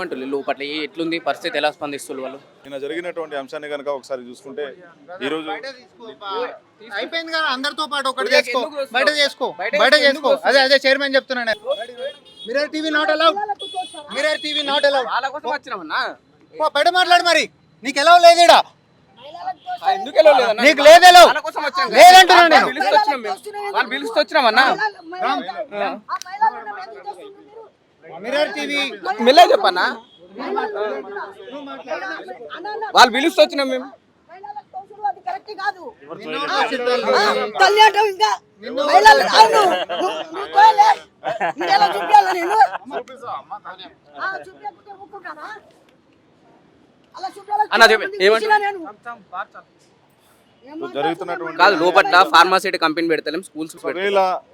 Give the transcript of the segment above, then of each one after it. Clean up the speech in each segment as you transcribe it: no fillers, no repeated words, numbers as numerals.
ఏమంటారు లోపట్ల ఎట్లుంది పరిస్థితి, ఎలా స్పందిస్తున్నారు వాళ్ళు? నిన్న జరిగినటువంటి అంశాన్ని కనుక ఒకసారి చూసుకుంటే ఈరోజు అయిపోయింది కదా, అందరితో పాటు ఒకటి చేసుకో, బయట చేసుకో. అదే చైర్మన్ చెప్తున్నాను. Mirror TV not allowed, mirror TV not allowed. వాళ్ళ కోసం వచ్చినామన్నా, బయట మాట్లాడు. మరి నీకు ఎలా లేదు ఈడ? ఎందుకు ఎలా లేదన్నా? నీకు లేదెలా? వాళ్ళ కోసం వచ్చాం, లేదంటున్నా నేను. వాళ్ళు పిలుస్తూ వచ్చినామన్నా. మిర్రర్ టీవీ మెల్లగా చెప్పన్నా, వాళ్ళు పిలుస్తూ వచ్చినాం మేము. అన్న జరుగుతున్నటువంటి కాదు, లోపల ఫార్మాసిటీ కంపెనీ పెడతలేం,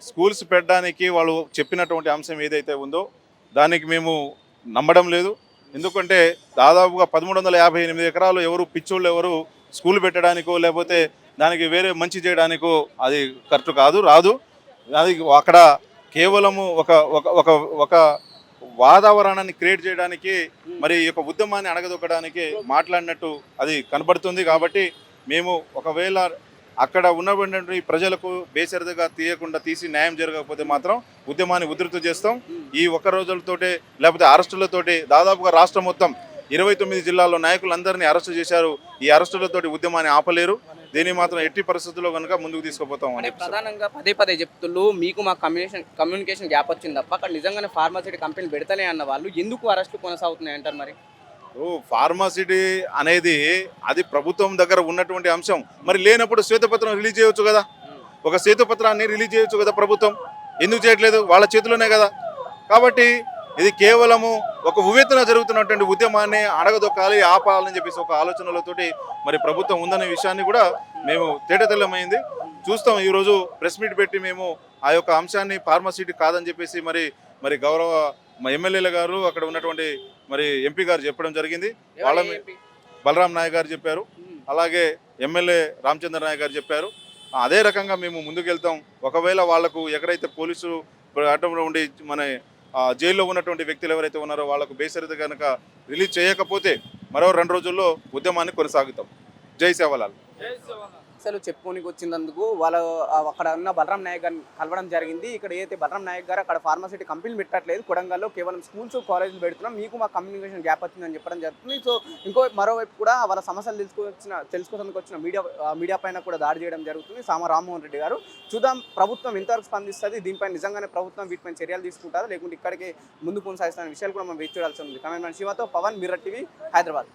స్కూల్స్ పెట్టడానికి వాళ్ళు చెప్పినటువంటి అంశం ఏదైతే ఉందో దానికి మేము నమ్మడం లేదు. ఎందుకంటే దాదాపుగా 1358 ఎకరాలు ఎవరు పిచ్చోళ్ళు ఎవరు స్కూల్ పెట్టడానికో లేకపోతే దానికి వేరే మంచి చేయడానికో అది కరెక్ట్ కాదు, రాదు. అది అక్కడ కేవలము ఒక ఒక ఒక వాతావరణాన్ని క్రియేట్ చేయడానికి మరి ఈ యొక్క ఉద్యమాన్ని అణగదొక్కడానికి మాట్లాడినట్టు అది కనబడుతుంది. కాబట్టి మేము ఒకవేళ అక్కడ ఉన్నటువంటి ప్రజలకు బేసరిదిగా తీసి న్యాయం జరగకపోతే మాత్రం ఉద్యమాన్ని ఉధృతం చేస్తాం. ఈ ఒక్క రోజులతోటే లేకపోతే అరెస్టులతోటి దాదాపుగా రాష్ట్రం మొత్తం 29 జిల్లాల్లో నాయకులందరినీ అరెస్టు చేశారు. ఈ అరెస్టులతోటి ఉద్యమాన్ని ఆపలేరు. దీన్ని మాత్రం ఎట్టి పరిస్థితుల్లో కనుక ముందుకు తీసుకుపోతాం. ప్రధానంగా పదే చెప్తున్నారు, మీకు మా కమ్యూనికేషన్ గ్యాప్ వచ్చింది తప్ప అక్కడ నిజంగానే ఫార్మాసిటీ కంపెనీలు పెడతలే అన్న వాళ్ళు ఎందుకు అరెస్టులు కొనసాగుతున్నాయి అంటారు? మరి ఫార్మాసిటీ అనేది అది ప్రభుత్వం దగ్గర ఉన్నటువంటి అంశం. మరి లేనప్పుడు శ్వేతపత్రం రిలీజ్ చేయవచ్చు కదా, ఒక శ్వేతపత్రాన్ని రిలీజ్ చేయవచ్చు కదా ప్రభుత్వం. ఎందుకు చేయట్లేదు? వాళ్ళ చేతిలోనే కదా. కాబట్టి ఇది కేవలము ఒక ఉవ్వెత్తున జరుగుతున్నటువంటి ఉద్యమాన్ని అడగదొక్కాలి, ఆపాలని చెప్పేసి ఒక ఆలోచనలతోటి మరి ప్రభుత్వం ఉందనే విషయాన్ని కూడా మేము తేటతెల్లమైంది చూస్తాం. ఈరోజు ప్రెస్ మీట్ పెట్టి మేము ఆ యొక్క అంశాన్ని ఫార్మాసిటీ కాదని చెప్పేసి మరి గౌరవ ఎమ్మెల్యేల గారు అక్కడ ఉన్నటువంటి మరి ఎంపీ గారు చెప్పడం జరిగింది. వాళ్ళ బలరాం నాయక్ గారు చెప్పారు, అలాగే ఎమ్మెల్యే రామచంద్ర నాయక్ గారు చెప్పారు. అదే రకంగా మేము ముందుకెళ్తాం. ఒకవేళ వాళ్లకు ఎక్కడైతే పోలీసులు అడ్డంలో ఉండి మన జైల్లో ఉన్నటువంటి వ్యక్తులు ఎవరైతే ఉన్నారో వాళ్లకు బేసరిత కనుక రిలీజ్ చేయకపోతే మరో 2 రోజుల్లో ఉద్యమాన్ని కొనసాగుతాం. జై సేవలాల్. అసలు చెప్పుకోనికి వచ్చినందుకు వాళ్ళు అక్కడ ఉన్న బలరాం నాయక్ గారిని కలవడం జరిగింది. ఇక్కడ ఏదైతే బలరాం నాయక్ గారు అక్కడ ఫార్మాసిటీ కంపెనీలు పెట్టట్లేదు, కొడంగల్లో కేవలం స్కూల్స్ కాలేజీలు పెడుతున్నాం, మీకు మా కమ్యూనికేషన్ గ్యాప్ వచ్చిందని చెప్పడం జరుగుతుంది. సో మరోవైపు కూడా వాళ్ళ సమస్యలు తెలుసుకోవడానికి వచ్చిన మీడియా పైన కూడా దాడి చేయడం జరుగుతుంది. సామ రామ్మోహన్ రెడ్డి గారు. చూద్దాం ప్రభుత్వం ఎంతవరకు స్పందిస్తుంది, దీనిపై నిజంగానే ప్రభుత్వం వీటిపైన చర్యలు తీసుకుంటారా లేకుంటే ఇక్కడికి ముందు కొనసాగిస్తున్న విషయాలు కూడా మనం వేచి చూడాల్సి ఉంది. కెమెరామెన్ శివతో పవన్, మిర్రర్ టీవీ, హైదరాబాద్.